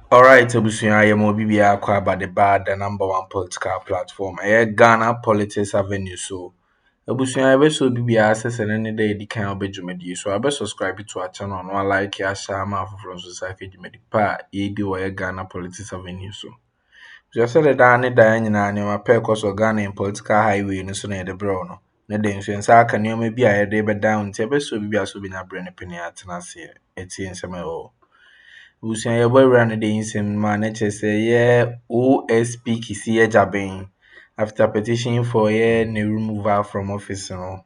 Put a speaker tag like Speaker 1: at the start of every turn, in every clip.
Speaker 1: All right, Obusunya, I am Obibia about the bad, the #1 political platform. I Ghana Politics Avenue. So, Obusunya, I wish Obibia access and any day the kind of Benjamin. So, I best subscribe to our channel and one like ya shama from society. Pa, ye do Ghana Politics Avenue. So, just said the Danny Diane and my pay course of Ghana in political highway in the Sunday the Brono. Ne den so nsa ka nneɛma bi a yɛde bɛda wo nti ɛbɛsɛ obi bi aso bi na brɛ ne pene atena ase ɛtie nsɛm a ɛwɔ Busua yɛbɔ awura no de nsɛm mu a na kyerɛ sɛ OSP Kissi Agyabeng after petition for ne removal from office no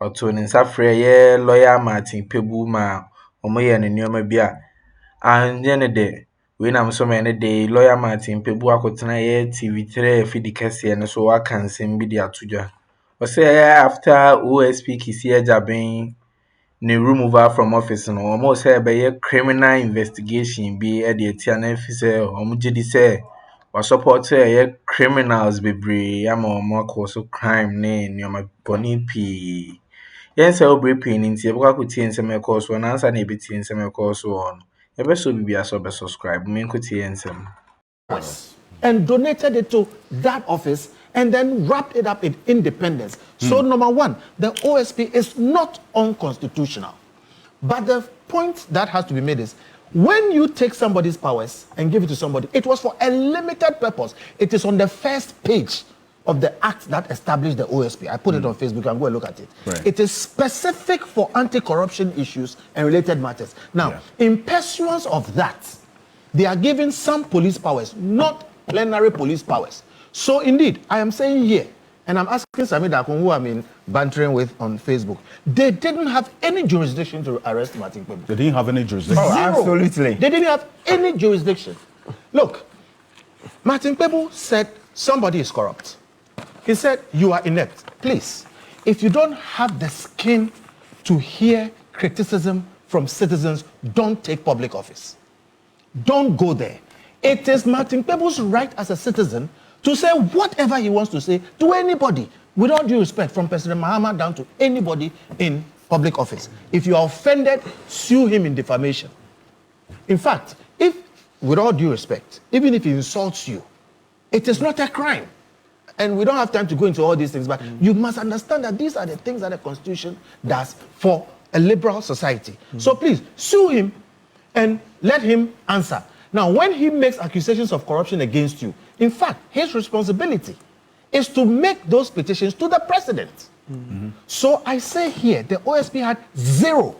Speaker 1: ɔtoo ne nsa frɛ lawyer Martin Kpebu ma wɔyɛɛ ne nneɛma bi a anyɛ ne dɛ wei nam so ma ne de lawyer Martin Kpebu akɔtena TV3 afidi kɛseɛ no so waka nsɛm bi de ato dwa. Ɔsɛ after OSP Kissi Agyabeng ne removal from office no wɔn sɛ ɛbɛyɛ criminal investigation bi de atia na efi sɛ wɔn gye di sɛ wɔsupport ɛyɛ criminals bebree ama wɔn akɔ so crime ne nneɛma bɔne pii. Yɛn sɛ obere pii no nti yɛbɛkɔ akɔtie nsɛm a ɛkɔɔ so na ansa na yɛbɛtie nsɛm a ɛkɔɔ so wɔ no yɛbɛsɔ biribi so ɔbɛsubscribe menkɔtie nsɛm.
Speaker 2: And donated it to that office and then wrapped it up in independence. So number one, the OSP is not unconstitutional. But the point that has to be made is, when you take somebody's powers and give it to somebody, it was for a limited purpose. It is on the first page of the act that established the OSP. I put it on Facebook, and go and look at it. Right. It is specific for anti-corruption issues and related matters. Now, in pursuance of that, they are given some police powers, not plenary police powers. So indeed, I am saying here, and I'm asking Samida, who I'm in bantering with on Facebook, they didn't have any jurisdiction to arrest Martin Kpebu.
Speaker 3: They didn't have any jurisdiction?
Speaker 2: Oh,
Speaker 4: absolutely.
Speaker 2: They didn't have any jurisdiction. Look, Martin Kpebu said somebody is corrupt. He said, you are inept. Please, if you don't have the skin to hear criticism from citizens, don't take public office. Don't go there. It is Martin Kpebu's right as a citizen to say whatever he wants to say to anybody, with all due respect, from President Mahama down to anybody in public office. If you are offended, sue him in defamation. In fact, if, with all due respect, even if he insults you, it is not a crime. And we don't have time to go into all these things, but you must understand that these are the things that the Constitution does for a liberal society. So please, sue him and let him answer. Now, when he makes accusations of corruption against you, in fact, his responsibility is to make those petitions to the president. So I say here, the OSP had zero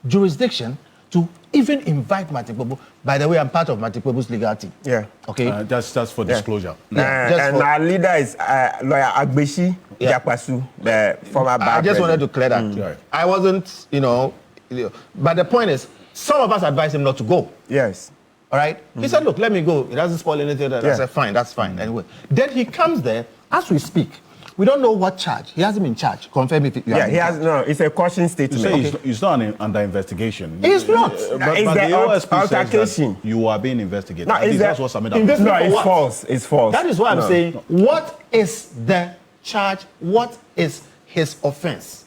Speaker 2: jurisdiction to even invite Martin Kpebu. By the way, I'm part of Martin Kpebu's legal team.
Speaker 4: Yeah.
Speaker 3: Okay. Just for disclosure.
Speaker 4: And our leader is lawyer Agbeshi Jakwasu, the former bar.
Speaker 2: I just wanted to clear that.
Speaker 3: Right.
Speaker 2: I wasn't, but the point is, some of us advised him not to go.
Speaker 4: Yes.
Speaker 2: All right? He said, look, let me go. It doesn't spoil anything. I said, fine, that's fine. Anyway, then he comes there, as we speak. We don't know what charge. He hasn't been charged. Confirm if you have
Speaker 4: he has, no, it's a caution statement.
Speaker 3: You say he's not under investigation.
Speaker 2: He's not.
Speaker 3: But the OSP says that you are being investigated.
Speaker 4: No,
Speaker 3: that's what Samida
Speaker 4: No, it's false. It's false.
Speaker 2: That is why I'm saying, what is the charge? What is his offense?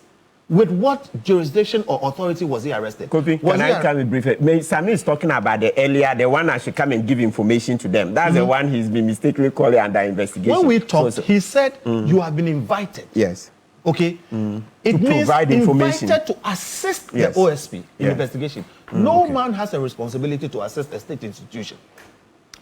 Speaker 2: With what jurisdiction or authority was he arrested?
Speaker 4: Kofi, can I come in briefly? Sami is talking about the earlier, the one that should come and give information to them. That's the one he's been mistakenly called under investigation.
Speaker 2: When we talked, he said you have been invited.
Speaker 4: Yes.
Speaker 2: Okay? It
Speaker 4: to
Speaker 2: means
Speaker 4: provide information.
Speaker 2: Invited to assist the OSP in investigation. No man has a responsibility to assist a state institution.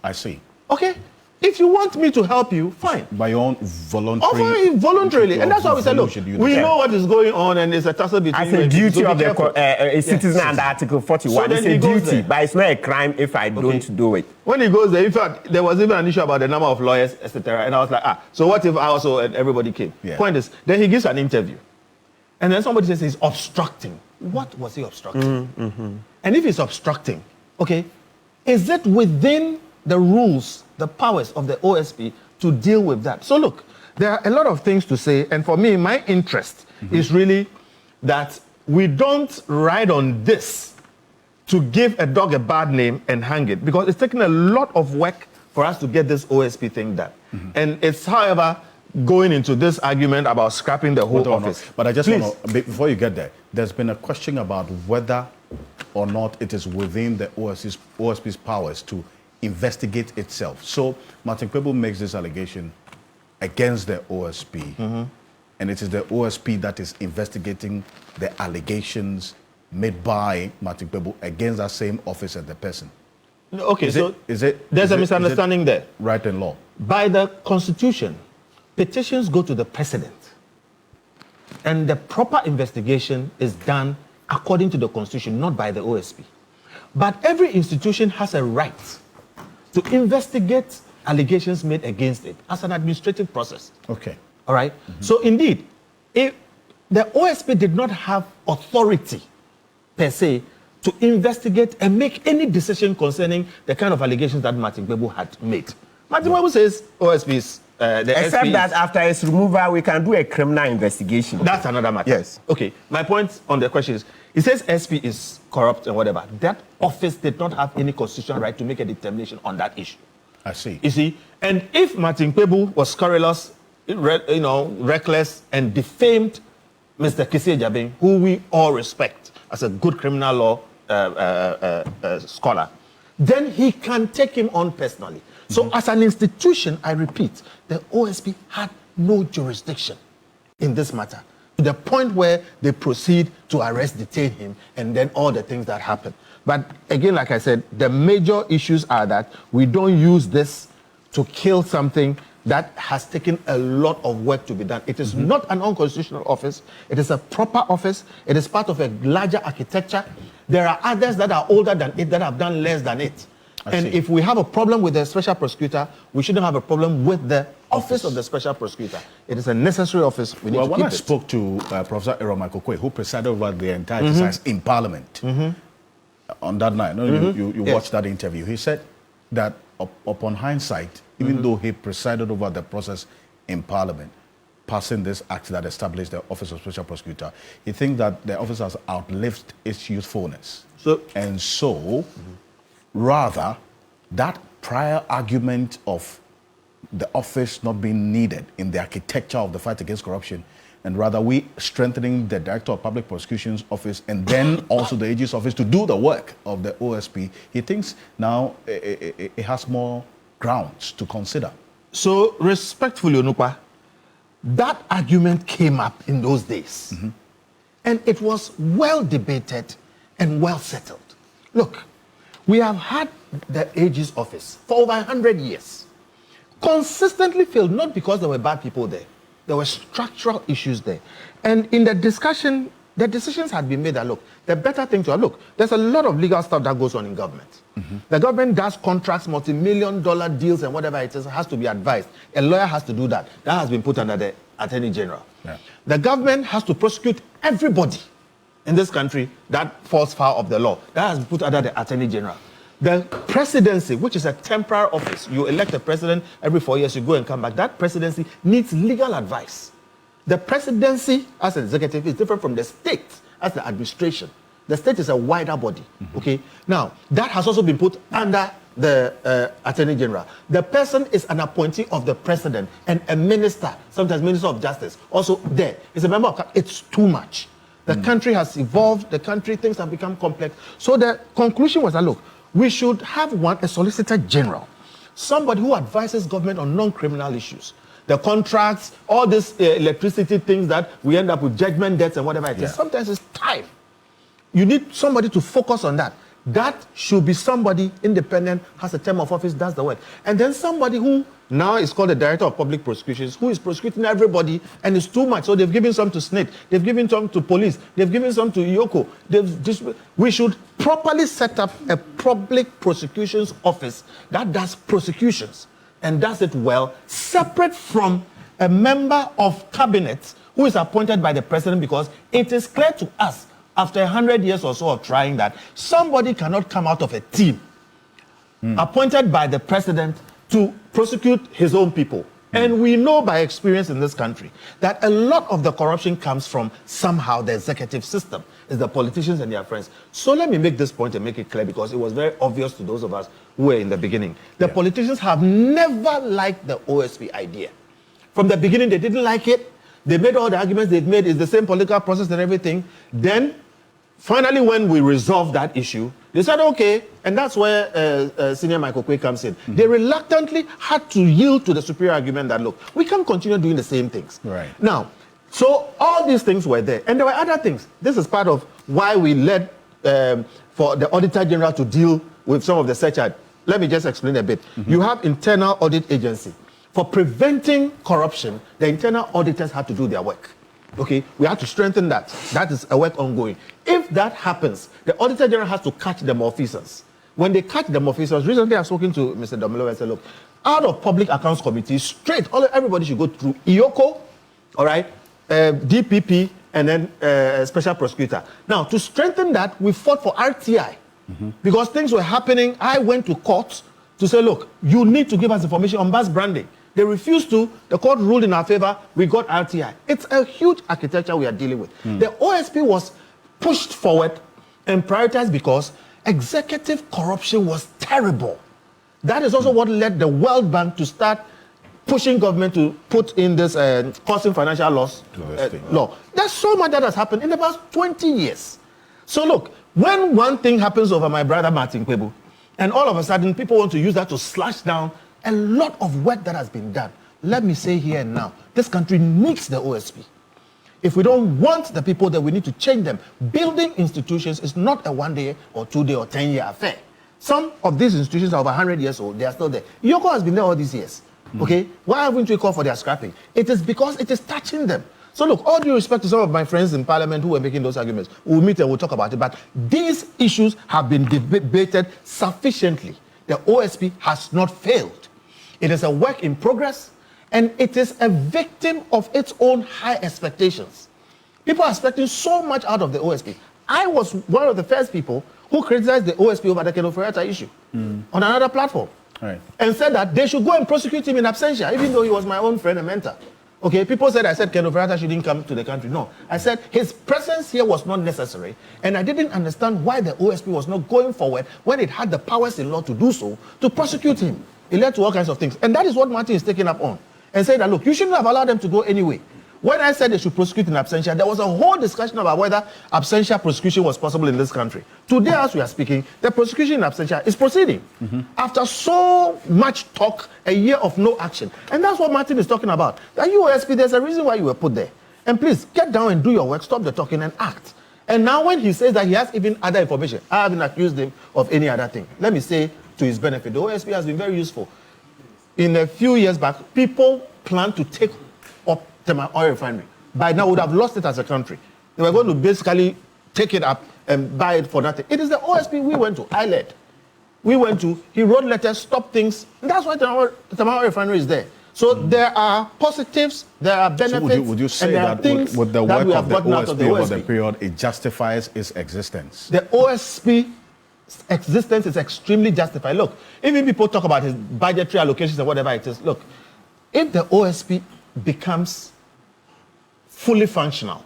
Speaker 3: I see.
Speaker 2: Okay? If you want me to help you, fine.
Speaker 3: By your own voluntary.
Speaker 2: Voluntarily. And that's why we said, look, we know what is going on and it's a tussle between
Speaker 4: as a duty of a citizen under Article 41. So it's a duty, but it's not a crime if I don't do it.
Speaker 2: When he goes there, in fact, there was even an issue about the number of lawyers, etc. And I was like, so what if I also and everybody came? Point is, then he gives an interview. And then somebody says he's obstructing. What was he obstructing? And if he's obstructing, okay, is it within the rules, the powers of the OSP to deal with that? So look, there are a lot of things to say, and for me, my interest is really that we don't ride on this to give a dog a bad name and hang it, because it's taken a lot of work for us to get this OSP thing done. And it's, however, going into this argument about scrapping the whole office.
Speaker 3: But I just want to, before you get there, there's been a question about whether or not it is within the OSP's powers to investigate itself. So Martin Kpebu makes this allegation against the OSP, and it is the OSP that is investigating the allegations made by Martin Kpebu against that same office and the person.
Speaker 2: Okay, there's a misunderstanding there.
Speaker 3: Right and law.
Speaker 2: By the Constitution, petitions go to the president, and the proper investigation is done according to the Constitution, not by the OSP. But every institution has a right to investigate allegations made against it as an administrative process.
Speaker 3: Okay.
Speaker 2: All right? So indeed, if the OSP did not have authority per se to investigate and make any decision concerning the kind of allegations that Martin Kpebu had made. Martin Kpebu says OSP is
Speaker 4: except that after its removal, we can do a criminal investigation.
Speaker 2: That's another matter.
Speaker 4: Yes.
Speaker 2: Okay. My point on the question is, it says SP is corrupt and whatever. That office did not have any constitutional right to make a determination on that issue.
Speaker 3: I see.
Speaker 2: You see? And if Martin Kpebu was scurrilous, reckless, and defamed Mr. Kissi Agyabeng, who we all respect as a good criminal law scholar, then he can take him on personally. So as an institution, I repeat, the OSP had no jurisdiction in this matter, to the point where they proceed to arrest, detain him, and then all the things that happen. But again, like I said, the major issues are that we don't use this to kill something that has taken a lot of work to be done. It is not an unconstitutional office. It is a proper office. It is part of a larger architecture. There are others that are older than it that have done less than it. And if we have a problem with the special prosecutor, we shouldn't have a problem with the office of the special prosecutor. It is a necessary office. We need to keep
Speaker 3: when I
Speaker 4: it.
Speaker 3: spoke to Professor Akroma, who presided over the entire exercise in Parliament on that night, you watched that interview, he said that upon hindsight, even though he presided over the process in Parliament, passing this act that established the Office of Special Prosecutor, he thinks that the office has outlived its usefulness. So, rather, that prior argument of the office not being needed in the architecture of the fight against corruption, and rather we strengthening the Director of Public Prosecution's office and then also the AG's office to do the work of the OSP, he thinks now it has more grounds to consider.
Speaker 2: So, respectfully, Onupa, that argument came up in those days. And it was well debated and well settled. Look, we have had the AG's office for over 100 years. Consistently failed, not because there were bad people there. There were structural issues there. And in the discussion, the decisions had been made that, look, the better thing to look, there's a lot of legal stuff that goes on in government. The government does contracts, multi-million-dollar deals and whatever it is, has to be advised. A lawyer has to do that. That has been put under the Attorney General. The government has to prosecute everybody in this country that falls foul of the law. That has been put under the Attorney General. The presidency, which is a temporary office, you elect a president every 4 years, you go and come back. That presidency needs legal advice. The presidency as an executive is different from the state as the administration. The state is a wider body, okay? Now, that has also been put under the Attorney General. The person is an appointee of the president and a minister, sometimes Minister of Justice, also there. It's a member of, it's too much. The country has evolved, things have become complex. So the conclusion was that, look, we should have a Solicitor General, somebody who advises government on non-criminal issues. The contracts, all these electricity things that we end up with judgment debts and whatever it is. Sometimes it's time. You need somebody to focus on that. That should be somebody independent, has a term of office, does the work. And then somebody who now is called the Director of Public Prosecutions, who is prosecuting everybody, and it's too much. So they've given some to SNIT, they've given some to police, they've given some to Yoko. We should properly set up a public prosecutions office that does prosecutions and does it well, separate from a member of cabinet who is appointed by the president, because it is clear to us, after 100 years or so of trying that, somebody cannot come out of a team appointed by the president to prosecute his own people. And we know by experience in this country that a lot of the corruption comes from somehow the executive system. It's the politicians and their friends. So let me make this point and make it clear, because it was very obvious to those of us who were in the beginning. The politicians have never liked the OSP idea. From the beginning, they didn't like it. They made all the arguments they've made. It's the same political process and everything. Then finally, when we resolved that issue, they said, okay, and that's where Senior Michael Quay comes in. They reluctantly had to yield to the superior argument that, look, we can't continue doing the same things.
Speaker 3: Right.
Speaker 2: Now, so all these things were there. And there were other things. This is part of why we led for the Auditor General to deal with some of the search. Let me just explain a bit. You have internal audit agency. For preventing corruption, the internal auditors had to do their work. Okay, we have to strengthen that. That is a work ongoing. If that happens, the Auditor General has to catch them officers. When they catch them officers, recently I've spoken to Mr. Domelo and said, look, out of Public Accounts Committee, straight, everybody should go through IOCO, all right, DPP, and then Special Prosecutor. Now, to strengthen that, we fought for RTI. Because things were happening. I went to court to say, look, you need to give us information on bus branding. They refused to. The court ruled in our favor. We got RTI. It's a huge architecture we are dealing with. The OSP was pushed forward and prioritized because executive corruption was terrible. That is also what led the World Bank to start pushing government to put in this causing financial loss law. There's so much that has happened in the past 20 years. So look, when one thing happens over my brother Martin Kpebu, and all of a sudden people want to use that to slash down a lot of work that has been done. Let me say here and now, this country needs the OSP. If we don't want the people, then we need to change them. Building institutions is not a 1 day or 2 day or 10-year affair. Some of these institutions are over 100 years old. They are still there. IOCO has been there all these years. Okay? Why haven't we called for their scrapping? It is because it is touching them. So look, all due respect to some of my friends in Parliament who were making those arguments, we'll meet and we'll talk about it. But these issues have been debated sufficiently. The OSP has not failed. It is a work in progress, and it is a victim of its own high expectations. People are expecting so much out of the OSP. I was one of the first people who criticized the OSP over the Keno Ferrata issue on another platform. Right. And said that they should go and prosecute him in absentia, even though he was my own friend and mentor. Okay, people said I said Keno Ferrata shouldn't come to the country. No, I said his presence here was not necessary, and I didn't understand why the OSP was not going forward when it had the powers in law to do so, to prosecute him. It led to all kinds of things. And that is what Martin is taking up on. And saying that, look, you shouldn't have allowed them to go anyway. When I said they should prosecute in absentia, there was a whole discussion about whether absentia prosecution was possible in this country. Today, as we are speaking, the prosecution in absentia is proceeding. After so much talk, a year of no action. And that's what Martin is talking about. That USP, there's a reason why you were put there. And please, get down and do your work, stop the talking and act. And now when he says that he has even other information, I haven't accused him of any other thing. Let me say, to his benefit, the OSP has been very useful. In a few years back, people planned to take up the oil refinery. By now, we would have lost it as a country. They were going to basically take it up and buy it for nothing. It is the OSP we went to. I led. We went to, he wrote letters, stopped things. And that's why the oil refinery is there. So there are positives, there are benefits,
Speaker 3: so would you say that with the work of the OSP over the period, it justifies its existence?
Speaker 2: The OSP existence is extremely justified. Look, even people talk about his budgetary allocations and whatever it is. Look, if the OSP becomes fully functional,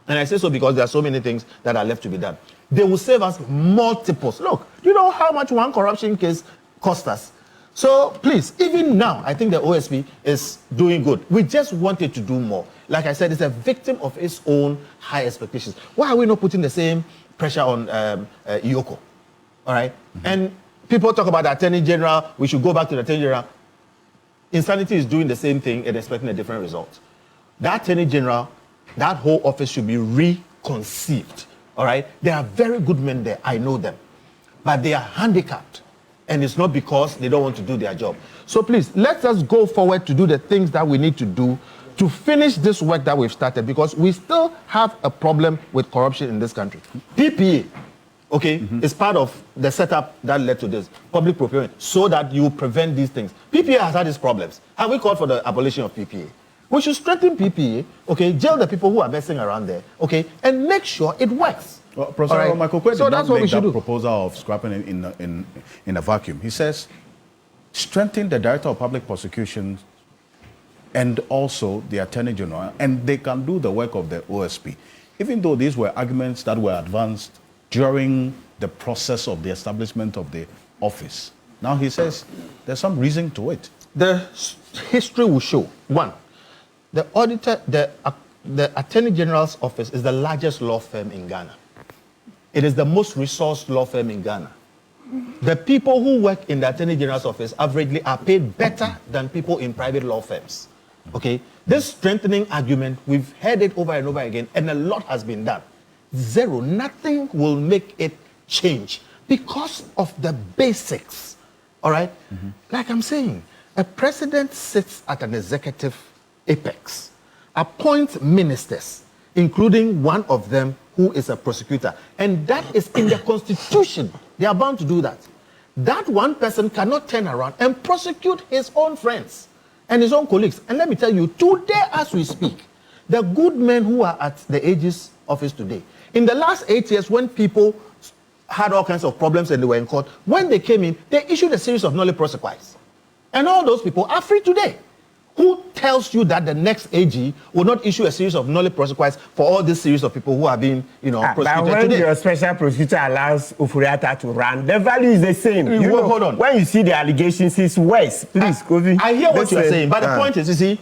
Speaker 2: and I say so because there are so many things that are left to be done, they will save us multiples. Look, you know how much one corruption case cost us? So please, even now, I think the OSP is doing good. We just wanted to do more. Like I said, it's a victim of its own high expectations. Why are we not putting the same pressure on IOCO? All right? And people talk about the Attorney General, we should go back to the Attorney General. Insanity is doing the same thing and expecting a different result. That Attorney General, that whole office should be reconceived. All right? There are very good men there, I know them. But they are handicapped. And it's not because they don't want to do their job. So please, let us go forward to do the things that we need to do to finish this work that we've started, because we still have a problem with corruption in this country. PPA, okay, is part of the setup that led to this, public procurement, so that you prevent these things. PPA has had its problems. Have we called for the abolition of PPA? We should strengthen PPA, okay, jail the people who are messing around there, okay, and make sure it works.
Speaker 3: Well, Professor Michael Quay
Speaker 2: so
Speaker 3: did
Speaker 2: that's
Speaker 3: not
Speaker 2: what we
Speaker 3: make
Speaker 2: should
Speaker 3: that
Speaker 2: do.
Speaker 3: proposal of scrapping in a vacuum. He says, strengthen the Director of Public Prosecutions and also the Attorney General, and they can do the work of the OSP. Even though these were arguments that were advanced during the process of the establishment of the office. Now he says there's some reason to it.
Speaker 2: The history will show, one, the auditor, the Attorney General's office is the largest law firm in Ghana. it is the most resourced law firm in Ghana. The people who work in the Attorney General's office averagely are paid better than people in private law firms. Okay? This strengthening argument, we've heard it over and over again, and a lot has been done. Zero. Nothing will make it change because of the basics. All right? Like I'm saying, a president sits at an executive apex, appoints ministers, including one of them who is a prosecutor. And that is in the Constitution. They are bound to do that. That one person cannot turn around and prosecute his own friends and his own colleagues. And let me tell you, today as we speak, the good men who are at the AG's office today, in the last 8 years when people had all kinds of problems and they were in court, when they came in, they issued a series of nolle prosequis. And all those people are free today. Who tells you that the next AG will not issue a series of nolle prosequis for all this series of people who are being, prosecuted
Speaker 4: but when
Speaker 2: today?
Speaker 4: your special prosecutor allows Ofuriatta to run, the value is the same.
Speaker 2: Hold on.
Speaker 4: When you see the allegations, it's worse. Please, Kofi.
Speaker 2: I hear what you're saying, but the point is, you see,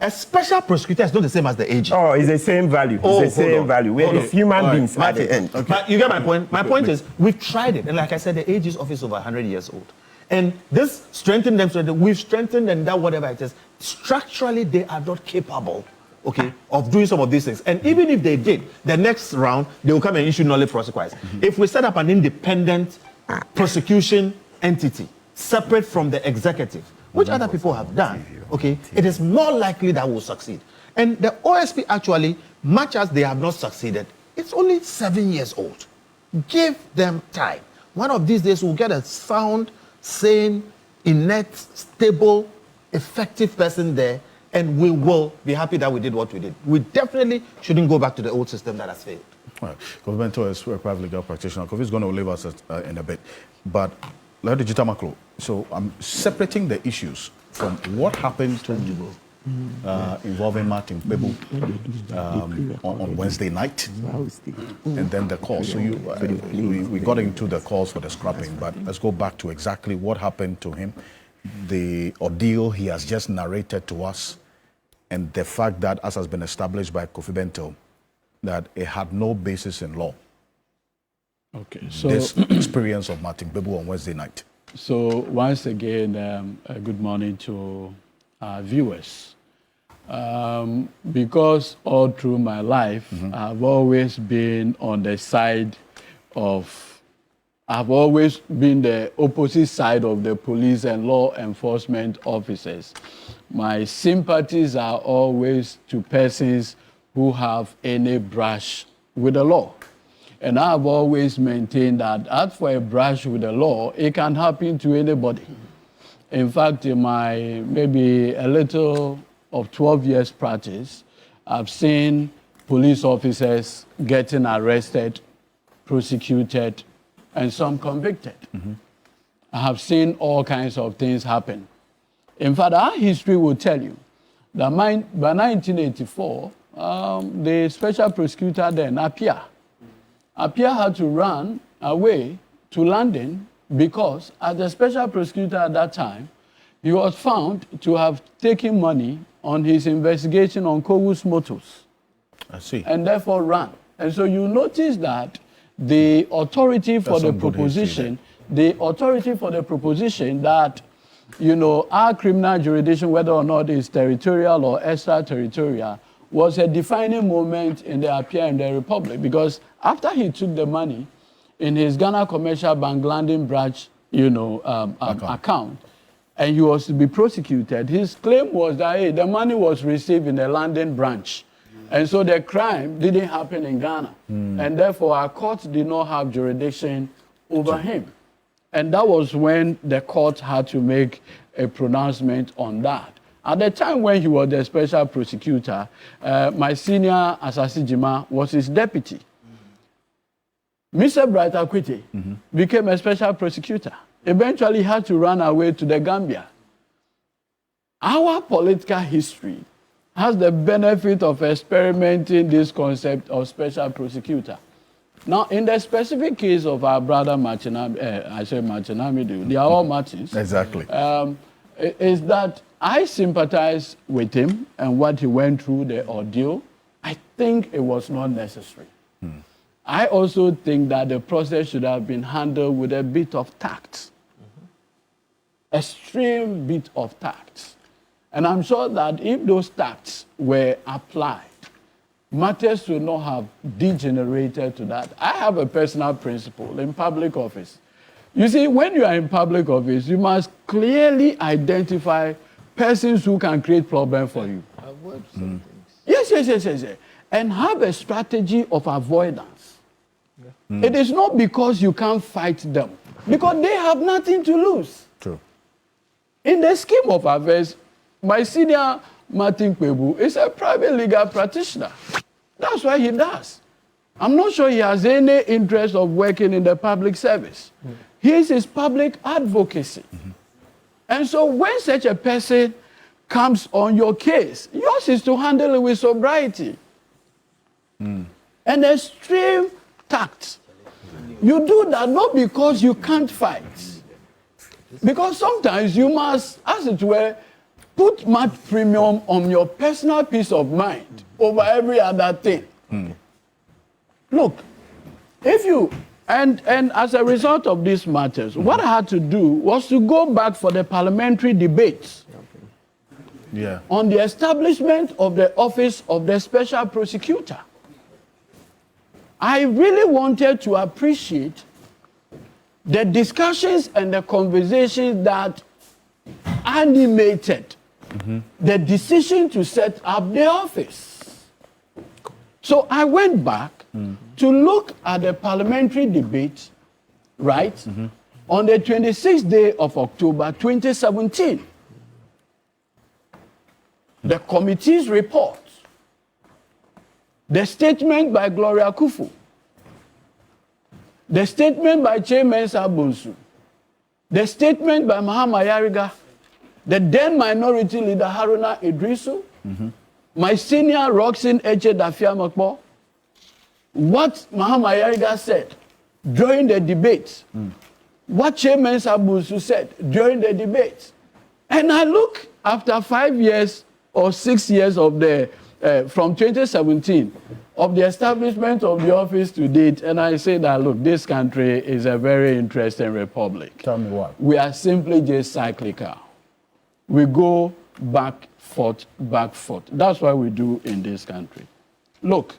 Speaker 2: a special prosecutor is not the same as the AG.
Speaker 4: Oh, it's the same value. It's the same value. We're human beings at the end.
Speaker 2: Okay. But you get my point? My point is, we've tried it. And like I said, the AG's office is over 100 years old. And this strengthened them so that we've strengthened and that whatever it is, structurally they are not capable, okay, of doing some of these things. And even if they did, the next round, they will come and issue nolle prosequis. If we set up an independent prosecution entity, separate from the executive, which other people have done, okay, it is more likely that we'll succeed. And the OSP actually, much as they have not succeeded, it's only 7 years old. Give them time. One of these days we'll get a sound, sane, inert, stable, effective person there, and we will be happy that we did what we did. We definitely shouldn't go back to the old system that has failed.
Speaker 3: All right. Kofi Bento is a private legal practitioner. Kofi is going to leave us in a bit. But, Lady Jitamaklo, so I'm separating the issues from what happened to involving Martin Kpebu on Wednesday night, and then the call. So we got into the calls for the scrapping, but let's go back to exactly what happened to him, the ordeal he has just narrated to us, and the fact that, as has been established by Kofi Bento, that it had no basis in law.
Speaker 5: Okay, so
Speaker 3: this experience of Martin Kpebu on Wednesday night.
Speaker 5: So once again, good morning to our viewers. Because all through my life, I've always been on the side of, I've always been the opposite side of the police and law enforcement officers. My sympathies are always to persons who have any brush with the law. And I've always maintained that as for a brush with the law, it can happen to anybody. In fact, in my maybe a little of 12 years practice, I've seen police officers getting arrested, prosecuted, and some convicted. I have seen all kinds of things happen. In fact, our history will tell you that by 1984, the special prosecutor then, Apia had to run away to London because as the special prosecutor at that time, he was found to have taken money on his investigation on Kowu's motors.
Speaker 3: I see.
Speaker 5: And therefore ran. And so you notice that the authority for the proposition, that, our criminal jurisdiction, whether or not it's territorial or extraterritorial, was a defining moment in the Apia and the Republic, because after he took the money in his Ghana Commercial Bank London branch, account, and he was to be prosecuted, his claim was that, hey, the money was received in the London branch. And so the crime didn't happen in Ghana. And therefore, our court did not have jurisdiction over him. And that was when the court had to make a pronouncement on that. At the time when he was the special prosecutor, my senior Asasi Jima was his deputy. Mr. Bright Akwite became a special prosecutor. Eventually had to run away to the Gambia. Our political history has the benefit of experimenting this concept of special prosecutor. Now, in the specific case of our brother Machinamidu, they are all Martins.
Speaker 3: Exactly.
Speaker 5: Is that I sympathize with him and what he went through, the ordeal. I think it was not necessary. I also think that the process should have been handled with a bit of tact, extreme bit of tact. And I'm sure that if those tacts were applied, matters would not have degenerated to that. I have a personal principle in public office. You see, when you are in public office, you must clearly identify persons who can create problems for you.
Speaker 6: Avoid some things.
Speaker 5: Yes. And have a strategy of avoidance. It is not because you can't fight them, because they have nothing to lose.
Speaker 3: True.
Speaker 5: In the scheme of affairs, my senior Martin Kpebu is a private legal practitioner. That's what he does. I'm not sure he has any interest of working in the public service. His is public advocacy. And so when such a person comes on your case, yours is to handle it with sobriety and extreme tact. You do that not because you can't fight. Because sometimes you must, as it were, put much premium on your personal peace of mind over every other thing. Look, if you, and as a result of these matters, what I had to do was to go back for the parliamentary debates on the establishment of the office of the special prosecutor. I really wanted to appreciate the discussions and the conversations that animated the decision to set up the office. So I went back to look at the parliamentary debate, right, on the 26th day of October 2017. The committee's report, the statement by Gloria Akuffo, the statement by Chairman Sabunsu, the statement by Mahama, the then minority leader Haruna Idrisu, my senior Roxin Eche Dafiamakbo, what Mahama said during the debate, what Chairman Sabunsu said during the debate. And I look after 5 years or 6 years of the, from 2017, of the establishment of the office to date, and I say that, look, this country is a very interesting republic.
Speaker 3: Tell me what.
Speaker 5: We are simply just cyclical. We go back, forth, back, forth. That's what we do in this country. Look,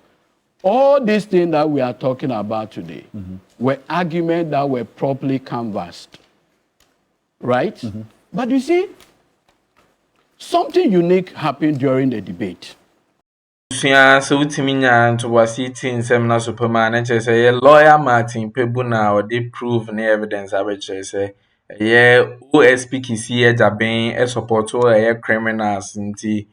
Speaker 5: all these things that we are talking about today were arguments that were properly canvassed, right? But you see, something unique happened during the debate.
Speaker 1: So utiminya ntobasi tin sem na superman enche say lawyer Martin Kpebu na or they prove no evidence abeche say OSP Kissi Agyabeng support criminals nti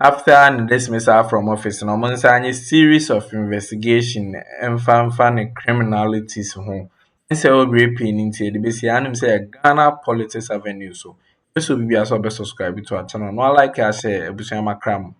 Speaker 1: after an dismissal from office no man say series of investigation and criminalities ho say raping nti the be say anim say Ghana Politics Avenue so be as subscribe to our channel no like I say ebusuamakram